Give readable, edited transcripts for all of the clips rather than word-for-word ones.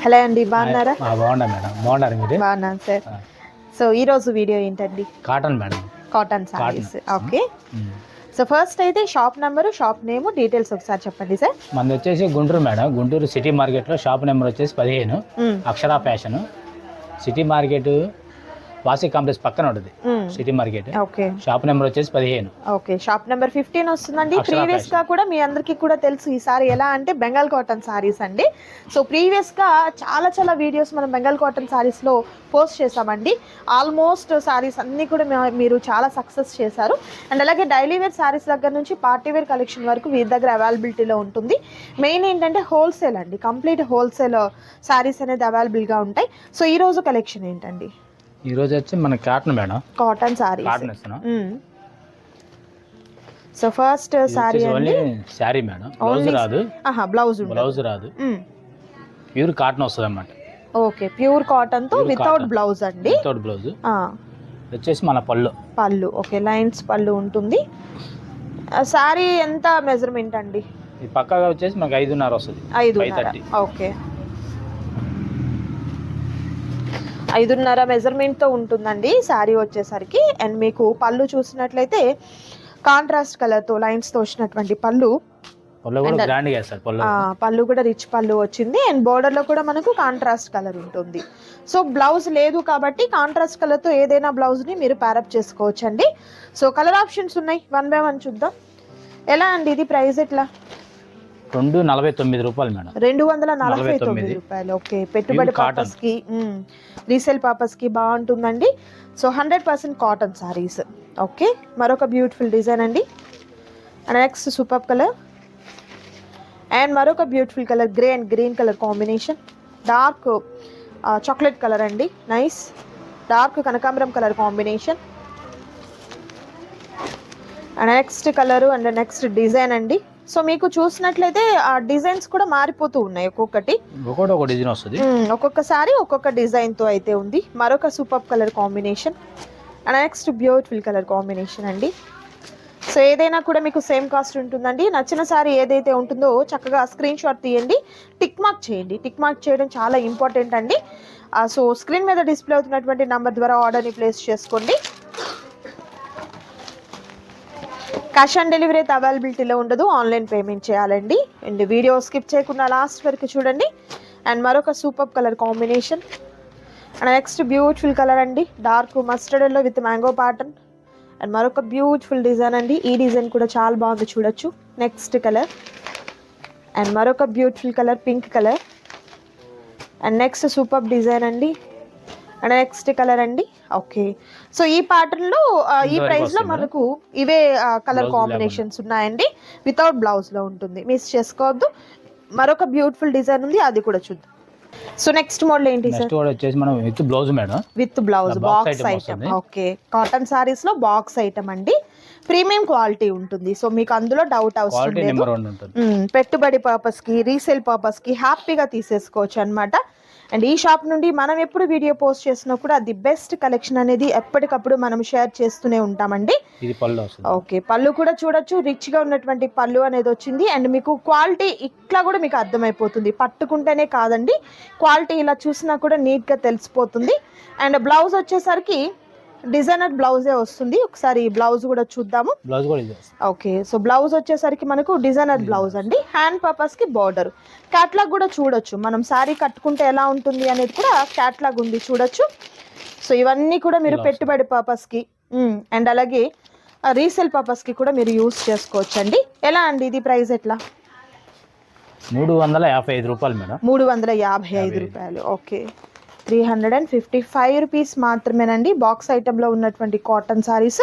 Hello అండి, బాగున్నారా? బాగున్నా మేడం. బాగున్నారు మీరు? బాగున్నాను సార్. సో ఈ రోజు వీడియో ఏంటండి? Cotton madam. Cotton saris. Okay. So first అయితే shop number, shop name, details ఒకసారి చెప్పండి సార్. మనది వచ్చేసి గుంటూరు మేడం. గుంటూరు సిటీ మార్కెట్లో షాప్ నెంబర్ వచ్చేసి 15, అక్షరా ఫ్యాషన్. సిటీ మార్కెట్ వాసి కాంప్లెక్స్ పక్కన ఉంటుంది city market. Okay. Shop number వచ్చేసి 15. ఓకే, షాప్ నెంబర్ 15 వస్తుందండి. ప్రీవియస్ గా కూడా మీ అందరికీ కూడా తెలుసు ఈ సారీ ఎలా అంటే బెంగాల్ కాటన్ సారీస్ అండి. సో ప్రీవియస్ గా చాలా వీడియోస్ మనం బెంగాల్ కాటన్ సారీస్ లో పోస్ట్ చేసామండి. ఆల్మోస్ట్ సారీస్ అన్ని కూడా మీరు చాలా సక్సెస్ చేశారు. అండ్ అలాగే డైలీ వేర్ సారీస్ దగ్గర నుంచి పార్టీ వేర్ కలెక్షన్ వరకు వీరి దగ్గర అవైలబిలిటీలో ఉంటుంది. మెయిన్ ఏంటంటే హోల్సేల్ అండి, కంప్లీట్ హోల్సేల్ సారీస్ అనేది అవైలబుల్గా ఉంటాయి. సో ఈ రోజు కలెక్షన్ ఏంటండి? ఈ రోజు వచ్చి మన cotton madam. Cotton sari. So first sari అండి. సారీ మేడం. బ్లౌజ్ రాదు. బ్లౌజ్ రాదు. ప్యూర్ కాటన్ వస్తుంది అన్నమాట. ఓకే, ప్యూర్ కాటన్ తో వితౌట్ బ్లౌజ్ అండి. Without blouse. వచ్చేసి మన పళ్ళు. ఓకే, లైన్స్ పళ్ళు ఉంటుంది. సారీ ఎంత మెజర్మెంట్ అండి? ఈ పక్కగా వచ్చేసి మనకు 5.5 వస్తుంది. 5.5. ఓకే, 5.5 మెజర్మెంట్తో ఉంటుందండి శారీ వచ్చేసరికి. అండ్ మీకు పళ్ళు చూసినట్లయితే కాంట్రాస్ట్ కలర్తో లైన్స్తో వచ్చినటువంటి పళ్ళు కూడా రిచ్ పళ్ళు వచ్చింది. అండ్ బోర్డర్లో కూడా మనకు కాంట్రాస్ట్ కలర్ ఉంటుంది. సో బ్లౌజ్ లేదు కాబట్టి కాంట్రాస్ట్ కలర్తో ఏదైనా బ్లౌజ్ని మీరు ప్యారప్ చేసుకోవచ్చు అండి. సో కలర్ ఆప్షన్స్ ఉన్నాయి, 1 by 1 చూద్దాం. ఎలా అండి ఇది ప్రైస్ ఎట్లా? 249 రూపాయలు మేడం. 249 రూపాయలు. ఓకే, పెట్టుబడి పర్పస్ కి, రీసేల్ పర్పస్ కి బాగుంటుందండి. So 100% cotton saris. ఓకే, మరొక బ్యూటిఫుల్ డిజైన్ అండి. నెక్స్ట్ సూపర్ కలర్ అండ్ మరొక beautiful colour, grey and green colour combination. Dark chocolate colour అండి, నైస్. డార్క్ కనకాంబరం colour combination. Next colour and next design అండి. So మీకు చూసినట్లయితే ఆ డిజైన్స్ కూడా మారిపోతూ ఉన్నాయి, ఒక్కొక్కటి డిజైన్ వస్తుంది. ఒక్కొక్కసారి ఒక్కొక్క డిజైన్ తో అయితే ఉంది. మరొక super colour combination and next beautiful colour combination అండి. సో ఏదైనా కూడా మీకు సేమ్ కాస్ట్ ఉంటుందండి. నచ్చిన సారీ ఏదైతే ఉంటుందో చక్కగా స్క్రీన్ షాట్ తీయండి, టిక్ మార్క్ చేయండి. టిక్ మార్క్ చేయడం చాలా ఇంపార్టెంట్ అండి. సో స్క్రీన్ మీద డిస్ప్లే అవుతున్నటువంటి నెంబర్ ద్వారా ఆర్డర్ని ప్లేస్ చేసుకోండి. క్యాష్ ఆన్ డెలివరీ అయితే అవైలబిలిటీలో ఉండదు, ఆన్లైన్ పేమెంట్ చేయాలండి. అండ్ వీడియో స్కిప్ చేయకుండా లాస్ట్ వరకు చూడండి. అండ్ మరొక super colour combination and next beautiful colour అండి, dark mustard yellow with mango pattern. And మరొక బ్యూటిఫుల్ డిజైన్ అండి. ఈ డిజైన్ కూడా చాలా బాగుంది, చూడొచ్చు. నెక్స్ట్ కలర్ అండ్ మరొక beautiful colour, pink colour. And next super design అండి అండ్ నెక్స్ట్ కలర్ అండి. ఓకే, సో ఈ ప్యాటర్న్లో ఈ ప్రైస్లో మనకు ఇవే కలర్ కాంబినేషన్స్ ఉన్నాయండి. వితౌట్ బ్లౌజ్లో ఉంటుంది, మిస్ చేసుకోవద్దు. మరొక బ్యూటిఫుల్ డిజైన్ ఉంది, అది కూడా చూద్దాం. సో నెక్స్ట్ మోడల్ ఏంటి సార్? వచ్చేసి మనం with blouse madam. With blouse box item. Okay, cotton saris లో బాక్స్ ఐటమ్ అండి. ప్రీమియం క్వాలిటీ ఉంటుంది. సో మీకు అందులో డౌట్ అవసరం లేదు. పెట్టుబడి పర్పస్ కి, రీసేల్ పర్పస్ కి హ్యాపీగా తీసేసుకోవచ్చు అన్నమాట. అండ్ ఈ షాప్ నుండి మనం ఎప్పుడు వీడియో పోస్ట్ చేసినా కూడా అది బెస్ట్ కలెక్షన్ అనేది ఎప్పటికప్పుడు మనం షేర్ చేస్తూనే ఉంటామండి. ఓకే, పళ్ళు కూడా చూడొచ్చు, రిచ్ గా ఉన్నటువంటి పళ్ళు అనేది వచ్చింది. అండ్ మీకు క్వాలిటీ ఇట్లా కూడా మీకు అర్థమైపోతుంది, పట్టుకుంటేనే కాదండి, క్వాలిటీ ఇలా చూసినా కూడా నీట్ గా తెలిసిపోతుంది. అండ్ బ్లౌజ్ వచ్చేసరికి డిజైనర్ బ్లౌజే వస్తుంది. ఒకసారి ఈ బ్లౌజ్ కూడా చూద్దాము. ఓకే, సో బ్లౌజ్ వచ్చేసరికి మనకు డిజైనర్ బ్లౌజ్ అండి. హ్యాండ్ పర్పస్ కి బార్డర్. క్యాట్లాగ్ కూడా చూడొచ్చు, మనం శారీ కట్టుకుంటే ఎలా ఉంటుంది అనేది కూడా క్యాట్లాగ్ ఉంది, చూడొచ్చు. సో ఇవన్నీ కూడా మీరు పెట్టుబడి పర్పస్ కి అండ్ అలాగే రీసేల్ పర్పస్ కి కూడా మీరు యూస్ చేసుకోవచ్చు అండి. ఎలా అండి ఇది ప్రైస్ ఎట్లా? 355 రూపాయలు మేడం. 355 రూపాయలు. ఓకే, 355 రూపీస్ మాత్రమేనండి. బాక్స్ ఐటెంలో ఉన్నటువంటి cotton saris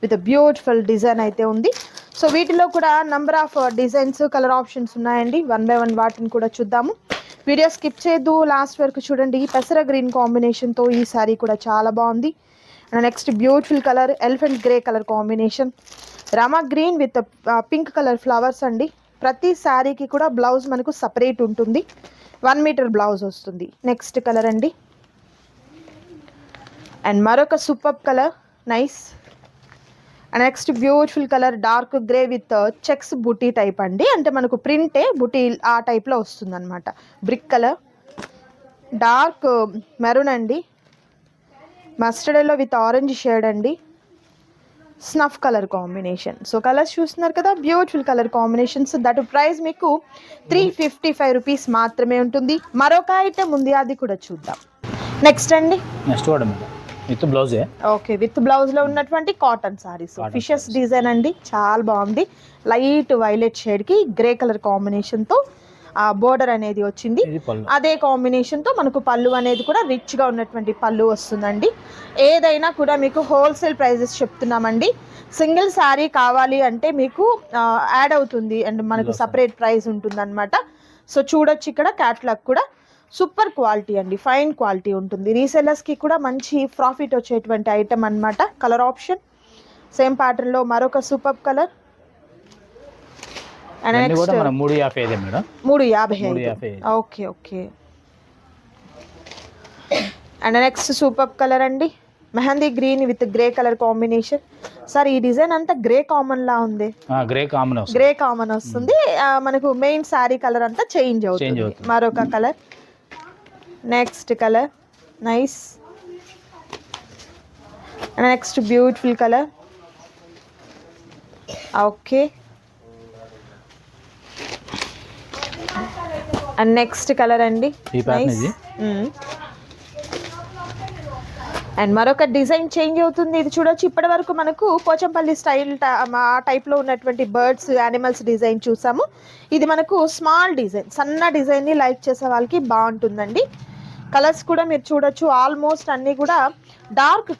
with beautiful design అయితే ఉంది. సో వీటిలో కూడా number of designs, colour options ఉన్నాయండి. 1 by 1 వాటిని కూడా చూద్దాము. వీడియో స్కిప్ చేయొద్దు, లాస్ట్ వరకు చూడండి. పెసర గ్రీన్ కాంబినేషన్తో ఈ సారీ కూడా చాలా బాగుంది. Next beautiful colour, elephant grey colour combination. Rama green with pink colour flowers అండి. ప్రతి శారీకి కూడా బ్లౌజ్ మనకు సపరేట్ ఉంటుంది, 1 మీటర్ బ్లౌజ్ వస్తుంది. నెక్స్ట్ కలర్ అండి అండ్ మరొక super colour, nice. Next beautiful colour, dark grey with checks buti type అండి. అంటే మనకు ప్రింటే బుటీ ఆ టైప్లో వస్తుంది అనమాట. బ్రిక్ కలర్ డార్క్ మెరూన్ అండి, mustard yellow with orange shade అండి, snuff colour combination. So colours చూస్తున్నారు కదా, beautiful colour combinations. That price మీకు 355 రూపీస్ మాత్రమే ఉంటుంది. మరొక ఐటమ్ ఉంది, అది కూడా చూద్దాం. నెక్స్ట్ అండి, నెక్స్ట్ కూడా విత్ బ్లౌజే. ఓకే, విత్ బ్లౌజ్ లో ఉన్నటువంటి కాటన్ సారీస్, ఫిషెస్ డిజైన్ అండి, చాలా బాగుంది. లైట్ వైలెట్ షేడ్ కి గ్రే కలర్ కాంబినేషన్ తో ఆ బోర్డర్ అనేది వచ్చింది. అదే కాంబినేషన్ తో మనకు పళ్ళు అనేది కూడా రిచ్ గా ఉన్నటువంటి పళ్ళు వస్తుందండి. ఏదైనా కూడా మీకు హోల్సేల్ ప్రైజెస్ చెప్తున్నామండి. సింగిల్ శారీ కావాలి అంటే మీకు యాడ్ అవుతుంది అండ్ మనకు సపరేట్ ప్రైస్ ఉంటుంది అనమాట. సో చూడొచ్చు ఇక్కడ క్యాట్లాగ్ కూడా సూపర్ క్వాలిటీ అండి, ఫైన్ క్వాలిటీ ఉంటుంది. రీసెల్లర్స్కి కూడా మంచి ప్రాఫిట్ వచ్చేటువంటి ఐటమ్ అనమాట. కలర్ ఆప్షన్ సేమ్ ప్యాటర్న్లో మరొక super colour. And next 350. Okay okay. And next super colour అండి, mehndi green with grey colour combination. Sir ఈ డిజైన్ అంతా గ్రే కామన్ లా ఉంది, గ్రే కామన్ వస్తుంది. మనకు మెయిన్ శారీ కలర్ అంతా చేంజ్ అవుతుంది. మరొక colour, next colour nice. Next beautiful colour. Okay, and next colour అండి, అండ్ మరొక డిజైన్ చేంజ్ అవుతుంది. ఇది చూడొచ్చు, ఇప్పటి వరకు మనకు పోచంపల్లి స్టైల్ టైప్లో ఉన్నటువంటి బర్డ్స్ యానిమల్స్ డిజైన్ చూసాము. ఇది మనకు స్మాల్ డిజైన్, సన్న డిజైన్ని లైక్ చేసే వాళ్ళకి బాగుంటుందండి. కలర్స్ కూడా మీరు చూడొచ్చు, ఆల్మోస్ట్ అన్నీ కూడా dark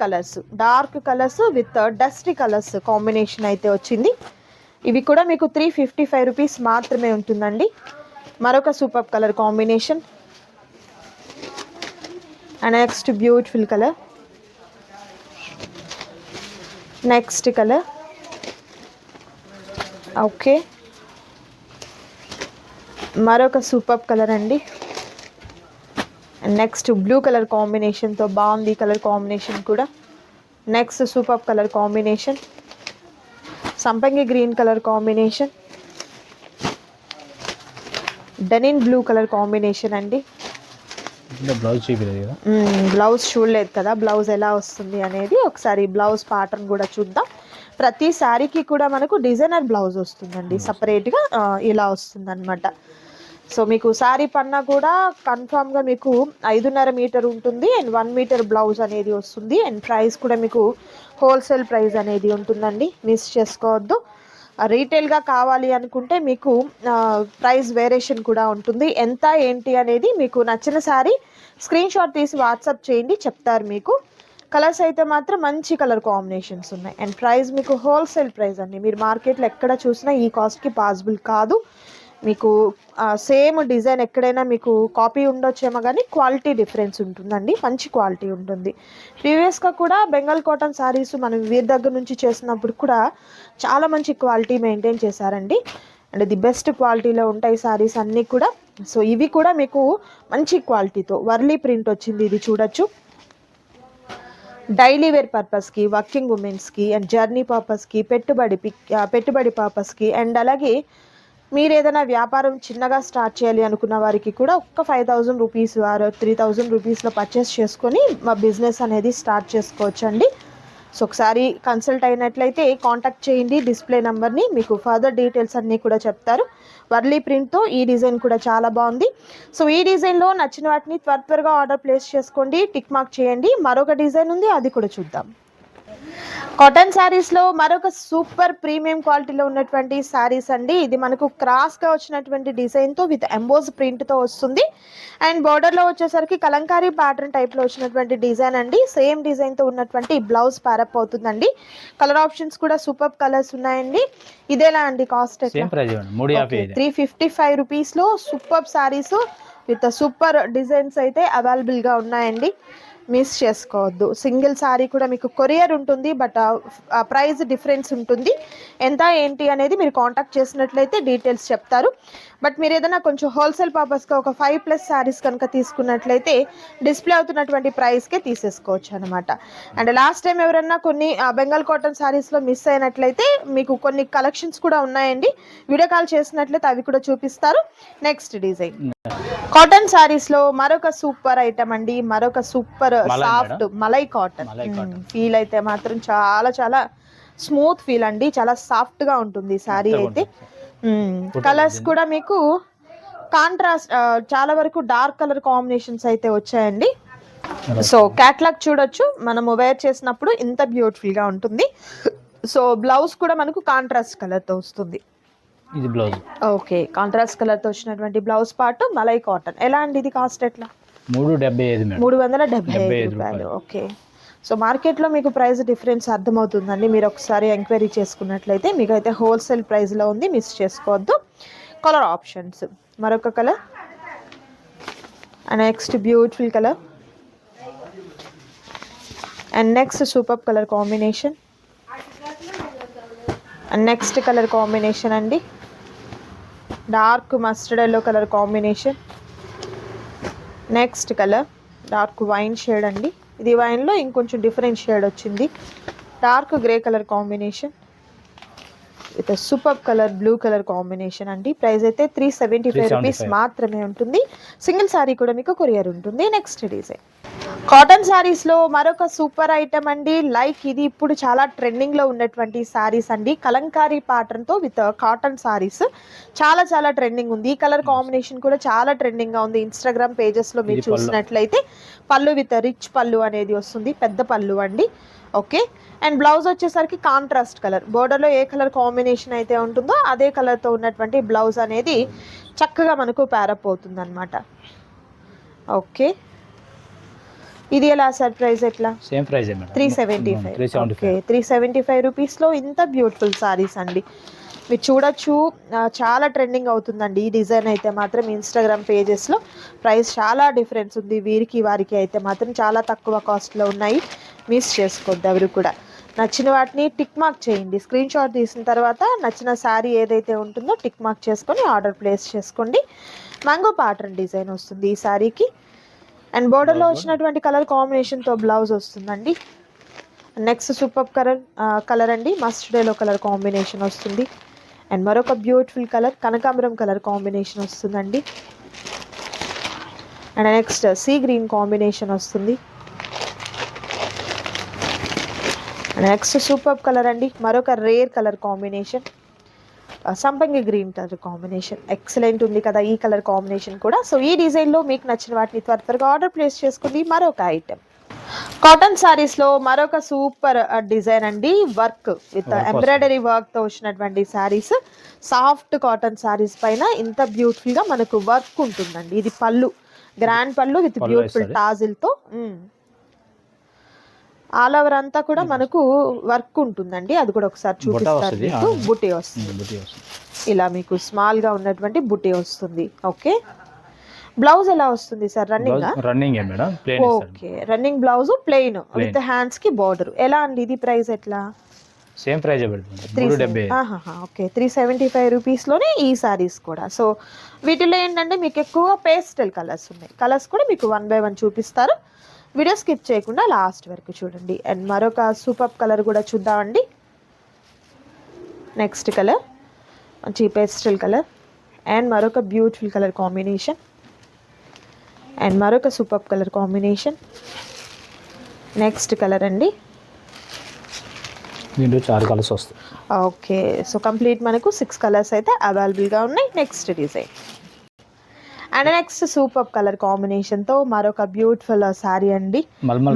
colours with dusty colours combination అయితే వచ్చింది. ఇవి కూడా మీకు 355 రూపీస్ మాత్రమే ఉంటుందండి. మరొక super colour combination. And next beautiful colour, next colour. Okay, మరొక సూపర్ కలర్ అండి. నెక్స్ట్ బ్లూ కలర్ కాంబినేషన్తో బాగుంది కలర్ కాంబినేషన్ కూడా. నెక్స్ట్ సూపర్ కలర్ కాంబినేషన్, సంపంగి green colour combination, denim blue colour combination అండి. బ్లౌజ్ చూడలేదు కదా, బ్లౌజ్ ఎలా వస్తుంది అనేది ఒకసారి బ్లౌజ్ ప్యాటర్న్ కూడా చూద్దాం. ప్రతి శారీకి కూడా మనకు డిజైనర్ బ్లౌజ్ వస్తుందండి, సపరేట్గా ఇలా వస్తుంది అనమాట. సో మీకు శారీ పన్నా కూడా కన్ఫామ్గా మీకు 5.5 మీటర్ ఉంటుంది అండ్ 1 మీటర్ బ్లౌజ్ అనేది వస్తుంది. అండ్ ప్రైస్ కూడా మీకు హోల్సేల్ ప్రైస్ అనేది ఉంటుందండి, మిస్ చేసుకోవద్దు. రీటైల్గా కావాలి అనుకుంటే మీకు ప్రైస్ వేరియేషన్ కూడా ఉంటుంది. ఎంత ఏంటి అనేది మీకు నచ్చిన శారీ స్క్రీన్ షాట్ తీసి వాట్సాప్ చేయండి, చెప్తారు మీకు. కలర్స్ అయితే మాత్రం మంచి కలర్ కాంబినేషన్స్ ఉన్నాయి. అండ్ ప్రైస్ మీకు హోల్సేల్ ప్రైస్ అండి, మీరు మార్కెట్లో ఎక్కడ చూసినా ఈ కాస్ట్కి పాసిబుల్ కాదు. మీకు సేమ్ డిజైన్ ఎక్కడైనా మీకు కాపీ ఉండొచ్చేమో కానీ క్వాలిటీ డిఫరెన్స్ ఉంటుందండి, మంచి క్వాలిటీ ఉంటుంది. ప్రీవియస్గా కూడా బెంగాల్ కాటన్ శారీస్ మనం వీరి దగ్గర నుంచి చేసినప్పుడు కూడా చాలా మంచి క్వాలిటీ మెయింటైన్ చేశారండి. అండ్ ది బెస్ట్ క్వాలిటీలో ఉంటాయి శారీస్ అన్నీ కూడా. సో ఇవి కూడా మీకు మంచి క్వాలిటీతో వర్లీ ప్రింట్ వచ్చింది, ఇది చూడొచ్చు. డైలీ వేర్ పర్పస్కి, వర్కింగ్ ఉమెన్స్కి అండ్ జర్నీ పర్పస్కి, పెట్టుబడి పర్పస్కి అండ్ అలాగే మీరు ఏదైనా వ్యాపారం చిన్నగా స్టార్ట్ చేయాలి అనుకున్న వారికి కూడా ఒక్క 5,000 రూపీస్ ఆర్ 3,000 రూపీస్లో పర్చేస్ చేసుకొని మా బిజినెస్ అనేది స్టార్ట్ చేసుకోవచ్చండి. సో ఒకసారి కన్సల్ట్ అయినట్లయితే కాంటాక్ట్ చేయండి డిస్ప్లే నెంబర్ని, మీకు ఫర్దర్ డీటెయిల్స్ అన్నీ కూడా చెప్తారు. వర్లీ ప్రింట్తో ఈ డిజైన్ కూడా చాలా బాగుంది. సో ఈ డిజైన్లో నచ్చిన వాటిని త్వరగా ఆర్డర్ ప్లేస్ చేసుకోండి, టిక్ మార్క్ చేయండి. మరొక డిజైన్ ఉంది, అది కూడా చూద్దాం. కాటన్ శారీస్లో మరొక సూపర్ ప్రీమియం క్వాలిటీలో ఉన్నటువంటి శారీస్ అండి. ఇది మనకు క్రాస్గా వచ్చినటువంటి డిజైన్తో విత్ ఎంబోజ్ ప్రింట్తో వస్తుంది. అండ్ బార్డర్లో వచ్చేసరికి కలంకారీ ప్యాటర్న్ టైప్లో వచ్చినటువంటి డిజైన్ అండి. సేమ్ డిజైన్తో ఉన్నటువంటి బ్లౌజ్ ప్యారప్ అవుతుందండి. కలర్ ఆప్షన్స్ కూడా సూపర్ కలర్స్ ఉన్నాయండి. ఇదేలా అండి కాస్ట్? 355 రూపీస్లో super saris with super designs అయితే అవైలబుల్గా ఉన్నాయండి, మిస్ చేసుకోవద్దు. సింగిల్ శారీ కూడా మీకు కొరియర్ ఉంటుంది, బట్ ప్రైస్ డిఫరెన్స్ ఉంటుంది. ఎంత ఏంటి అనేది మీరు కాంటాక్ట్ చేసినట్లయితే డీటెయిల్స్ చెప్తారు. బట్ మీరు ఏదైనా కొంచెం హోల్సేల్ పర్పస్గా ఒక 5+ శారీస్ కనుక తీసుకున్నట్లయితే డిస్ప్లే అవుతున్నటువంటి ప్రైస్కే తీసేసుకోవచ్చు అనమాట. అండ్ లాస్ట్ టైం ఎవరన్నా కొన్ని బెంగాల్ కాటన్ శారీస్లో మిస్ అయినట్లయితే మీకు కొన్ని కలెక్షన్స్ కూడా ఉన్నాయండి, వీడియో కాల్ చేసినట్లయితే అవి కూడా చూపిస్తారు. నెక్స్ట్ డిజైన్ కాటన్ సారీస్ లో మరొక సూపర్ ఐటమ్ అండి, మరొక super soft malai cotton feel అయితే మాత్రం చాలా చాలా స్మూత్ ఫీల్ అండి, చాలా సాఫ్ట్ గా ఉంటుంది సారీ అయితే. కలర్స్ కూడా మీకు కాంట్రాస్ట్ చాలా వరకు డార్క్ కలర్ కాంబినేషన్స్ అయితే వచ్చాయండి. సో క్యాట్లాగ్ చూడొచ్చు, మనము వేర్ చేసినప్పుడు ఇంత బ్యూటిఫుల్ గా ఉంటుంది. సో బ్లౌజ్ కూడా మనకు కాంట్రాస్ట్ కలర్ తో వస్తుంది. ఇది బ్లౌజ్. ఓకే, కాంట్రాస్ట్ కలర్ తో వచ్చినటువంటి బ్లౌజ్ పార్ట్ మలై కాటన్. ఎలా అండి ఇది కాస్ట్ ఎట్లా? 375 రూపాయలు. ఓకే, సో మార్కెట్లో మీకు ప్రైస్ డిఫరెన్స్ అర్థమవుతుందండి, మీరు ఒకసారి ఎంక్వైరీ చేసుకున్నట్లయితే. మీకు అయితే హోల్సేల్ ప్రైస్లో ఉంది, మిస్ చేసుకోవద్దు. కలర్ ఆప్షన్స్, మరొక colour and next beautiful colour and next super colour combination and next colour combination అండి, dark mustard yellow colour combination. Next colour dark wine shade అండి, ఇది వైన్లో ఇంకొంచెం డిఫరెంట్ షేడ్ వచ్చింది. Dark grey colour combination with super colour blue colour combination అండి. Price అయితే 375 rupees మాత్రమే ఉంటుంది. సింగిల్ సారీ కూడా మీకు కొరియర్ ఉంటుంది. నెక్స్ట్ డిజైన్ కాటన్ సారీస్ లో మరొక సూపర్ ఐటమ్ అండి, లైక్ ఇది ఇప్పుడు చాలా ట్రెండింగ్ లో ఉన్నటువంటి సారీస్ అండి. కలంకారీ ప్యాటర్న్ తో విత్ కాటన్ సారీస్ చాలా చాలా ట్రెండింగ్ ఉంది. ఈ కలర్ కాంబినేషన్ కూడా చాలా ట్రెండింగ్ గా ఉంది. ఇన్స్టాగ్రామ్ పేజెస్ లో మీరు చూసినట్లయితే పళ్ళు విత్ రిచ్ పళ్ళు అనేది వస్తుంది, పెద్ద పళ్ళు అండి. ఓకే, అండ్ బ్లౌజ్ వచ్చేసరికి కాంట్రాస్ట్ కలర్, బోర్డర్లో ఏ కలర్ కాంబినేషన్ అయితే ఉంటుందో అదే కలర్తో ఉన్నటువంటి బ్లౌజ్ అనేది చక్కగా మనకు ప్యారప్ అవుతుంది అనమాట. ఓకే, ఇది ఎలా సార్ ప్రైస్ ఎట్లా? Same price 375. ఓకే, 375 రూపీస్లో ఇంత బ్యూటిఫుల్ సారీస్ అండి మీరు చూడొచ్చు. చాలా ట్రెండింగ్ అవుతుందండి ఈ డిజైన్ అయితే మాత్రం. ఇన్స్టాగ్రామ్ పేజెస్లో ప్రైస్ చాలా డిఫరెన్స్ ఉంది, వీరికి వారికి అయితే మాత్రం చాలా తక్కువ కాస్ట్లో ఉన్నాయి. మిస్ చేసుకోవద్దు ఎవరు కూడా. నచ్చిన వాటిని టిక్ మార్క్ చేయండి, స్క్రీన్ షాట్ తీసిన తర్వాత నచ్చిన శారీ ఏదైతే ఉంటుందో టిక్ మార్క్ చేసుకొని ఆర్డర్ ప్లేస్ చేసుకోండి. మ్యాంగో ప్యాటర్న్ డిజైన్ వస్తుంది ఈ శారీకి అండ్ బోర్డర్లో వచ్చినటువంటి కలర్ కాంబినేషన్తో బ్లౌజ్ వస్తుందండి. నెక్స్ట్ సూపర్ కలర్ అండి, మస్టర్డ్ ఎల్లో కలర్ కాంబినేషన్ వస్తుంది అండ్ మరొక బ్యూటిఫుల్ కలర్ కనకాంబరం కలర్ కాంబినేషన్ వస్తుందండి. And next sea green combination వస్తుంది. నెక్స్ట్ సూపర్ కలర్ అండి, మరొక రేర్ కలర్ కాంబినేషన్ సంపంగి గ్రీన్ కలర్ కాంబినేషన్. ఎక్సలెంట్ ఉంది కదా ఈ కలర్ కాంబినేషన్ కూడా. సో ఈ డిజైన్లో మీకు నచ్చిన వాటిని త్వరగా ఆర్డర్ ప్లేస్ చేసుకోండి. మరొక ఐటెం కాటన్ సారీస్లో మరొక సూపర్ డిజైన్ అండి, వర్క్ విత్ ఎంబ్రాయిడరీ వర్క్తో వచ్చినటువంటి శారీస్. సాఫ్ట్ కాటన్ శారీస్ పైన ఇంత బ్యూటిఫుల్గా మనకు వర్క్ ఉంటుందండి. ఇది పళ్ళు, గ్రాండ్ పళ్ళు విత్ బ్యూటిఫుల్ టాజిల్తో ఆల్ ఓవర్ అంతా కూడా మనకు వర్క్ ఉంటుందండి. అది కూడా ఒకసారి చూపిస్తారు మీకు. బుటీ వస్తుంది ఇలా, మీకు స్మాల్ గా ఉన్నటువంటి బుటీ వస్తుంది. ఓకే, బ్లౌజ్ ఎలా వస్తుంది sir? Running madam. Okay, running blouse plain with hands కి బోర్డర్. ఎలా అండి ఇది ప్రైస్ ఎట్లా? Same price. ఓకే, 375 రూపీస్లోనే ఈ సారీస్ కూడా. సో వీటిలో ఏంటంటే మీకు ఎక్కువ పేస్టల్ కలర్స్ ఉన్నాయి. కలర్స్ కూడా మీకు 1 by 1 చూపిస్తారు, వీడియో స్కిప్ చేయకుండా లాస్ట్ వరకు చూడండి. అండ్ మరొక సూపర్ కలర్ కూడా చూద్దామండి. నెక్స్ట్ కలర్ మంచి పేస్టల్ కలర్ అండ్ మరొక బ్యూటిఫుల్ కలర్ కాంబినేషన్ అండ్ మరొక super colour combination. Next colour అండి, దీంట్లో 4 కలర్స్ వస్తాయి. ఓకే, సో కంప్లీట్ మనకు 6 కలర్స్ అయితే అవైలబుల్గా ఉన్నాయి. Next design and next super colour combination తో మరొక బ్యూటిఫుల్ సారీ అండి,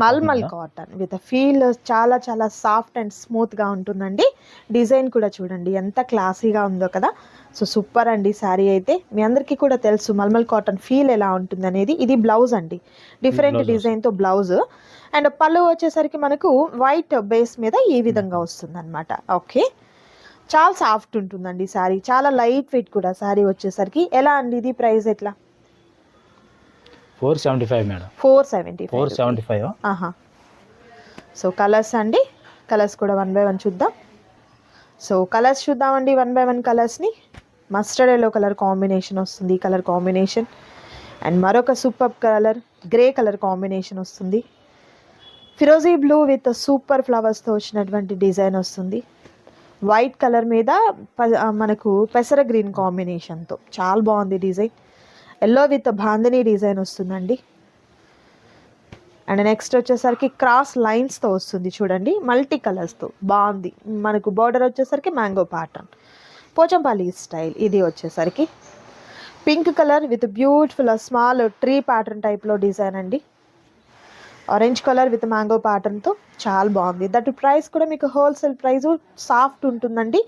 మల్మల్ కాటన్ విత్ ఫీల్ చాలా చాలా సాఫ్ట్ అండ్ స్మూత్ గా ఉంటుందండి. డిజైన్ కూడా చూడండి ఎంత క్లాసీగా ఉందో కదా. సో సూపర్ అండి సారీ అయితే. మీ అందరికీ కూడా తెలుసు మల్మల్ కాటన్ ఫీల్ ఎలా ఉంటుంది అనేది. ఇది బ్లౌజ్ అండి, డిఫరెంట్ డిజైన్ తో బ్లౌజ్ అండ్ పళ్ళు వచ్చేసరికి మనకు వైట్ బేస్ మీద ఈ విధంగా వస్తుంది అనమాట. ఓకే, చాలా సాఫ్ట్ ఉంటుందండి సారీ, చాలా లైట్ వెయిట్ కూడా సారీ వచ్చేసరికి. ఎలా అండి ఇది ప్రైస్ ఎట్లా? 475 మేడం. 475. సో కలర్స్ అండి, కలర్స్ కూడా 1 by 1 చూద్దాం. సో కలర్స్ చూద్దామండి 1 by 1 కలర్స్ని. మస్టర్డ్ ఎల్లో కలర్ కాంబినేషన్ వస్తుంది ఈ కలర్ కాంబినేషన్ అండ్ మరొక super colour grey colour combination వస్తుంది. ఫిరోజీ బ్లూ విత్ సూపర్ ఫ్లవర్స్తో వచ్చినటువంటి డిజైన్ వస్తుంది. వైట్ కలర్ మీద మనకు పెసర గ్రీన్ కాంబినేషన్తో చాలా బాగుంది design. Yellow with bandhani design వస్తుందండి. అండ్ నెక్స్ట్ వచ్చేసరికి క్రాస్ లైన్స్తో వస్తుంది చూడండి, మల్టీ కలర్స్తో బాగుంది. మనకు బార్డర్ వచ్చేసరికి మ్యాంగో ప్యాటర్న్, పోచంపల్లి స్టైల్. ఇది వచ్చేసరికి pink colour with beautiful small tree pattern టైప్లో డిజైన్ అండి. ఆరెంజ్ కలర్ విత్ మ్యాంగో ప్యాటర్న్తో చాలా బాగుంది. దట్ ప్రైస్ కూడా మీకు హోల్సేల్ ప్రైస్ సాఫ్ట్ ఉంటుందండి.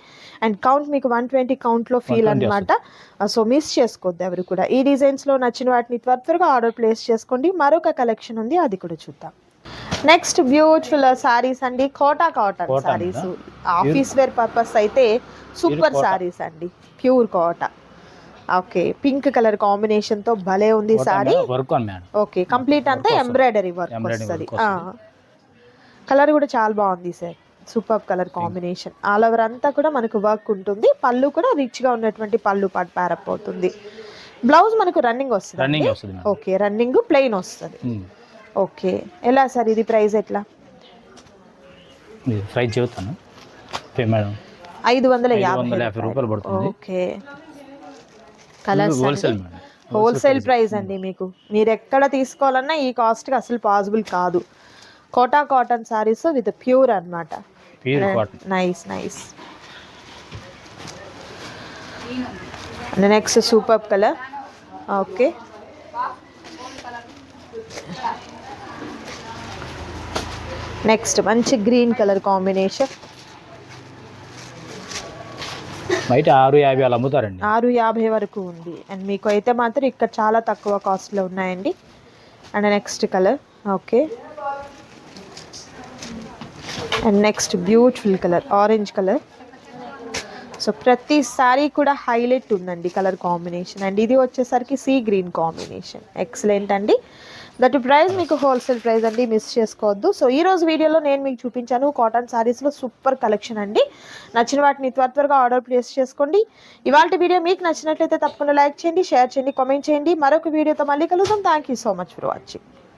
అండ్ కౌంట్ మీకు 120 కౌంట్లో ఫీల్ అనమాట. సో మిస్ చేసుకోవద్దు ఎవరు కూడా. ఈ డిజైన్స్లో నచ్చిన వాటిని త్వరగా ఆర్డర్ ప్లేస్ చేసుకోండి. మరొక కలెక్షన్ ఉంది, అది కూడా చూద్దాం. నెక్స్ట్ బ్యూటిఫుల్ సారీస్ అండి, Kota cotton saris. Office wear purpose అయితే సూపర్ సారీస్ అండి, pure Kota. Okay, pink colour combination తో భలే ఉంది సారీ. ఓకే, కంప్లీట్ అంతా ఎంబ్రాయిడరీ వర్క్ వస్తుంది. కలర్ కూడా చాలా బాగుంది sir, super colour combination. All over అంతా కూడా మనకు వర్క్ ఉంటుంది. పళ్ళు కూడా రిచ్ గా ఉన్నటువంటి పళ్ళు పాటు ప్యారప్ అవుతుంది. బ్లౌజ్ మనకు రన్నింగ్ వస్తుంది. ఓకే, రన్నింగ్ ప్లెయిన్ వస్తుంది. ఓకే, ఎలా సార్ ఇది ప్రైస్ ఎట్లా? 550 రూపాయలు పడుతుంది. ఓకే, కలర్స్ హోల్సేల్ ప్రైస్ అండి. మీరు ఎక్కడ తీసుకోవాలన్నా ఈ కాస్ట్కి అసలు పాసిబుల్ కాదు. Kota cotton saris with pure అనమాట. Nice. Next super colour. Okay, next మంచి గ్రీన్ కలర్ కాంబినేషన్. బయట 650 అలా అమ్ముతారండి. 650 వరకు ఉంది. అండ్ మీకు అయితే మాత్రం ఇక్కడ చాలా తక్కువ కాస్ట్లో ఉన్నాయండి. And next colour. Okay, and next beautiful colour orange colour. So ప్రతి సారీ కూడా హైలైట్ ఉందండి కలర్ కాంబినేషన్. అండ్ ఇది వచ్చేసరికి సీ గ్రీన్ కాంబినేషన్, ఎక్సలెంట్ అండి. దట్ ప్రైస్ మీకు హోల్సేల్ ప్రైస్ అండి, మిస్ చేసుకోవద్దు. సో ఈ రోజు వీడియోలో నేను మీకు చూపించాను కాటన్ సారీస్లో సూపర్ కలెక్షన్ అండి. నచ్చిన వాటిని త్వరగా ఆర్డర్ ప్లేస్ చేసుకోండి. ఇవాళ వీడియో మీకు నచ్చినట్లయితే తప్పకుండా లైక్ చేయండి, షేర్ చేయండి, కామెంట్ చేయండి. మరొక వీడియోతో మళ్ళీ కలుద్దాం. Thank you so much for watching.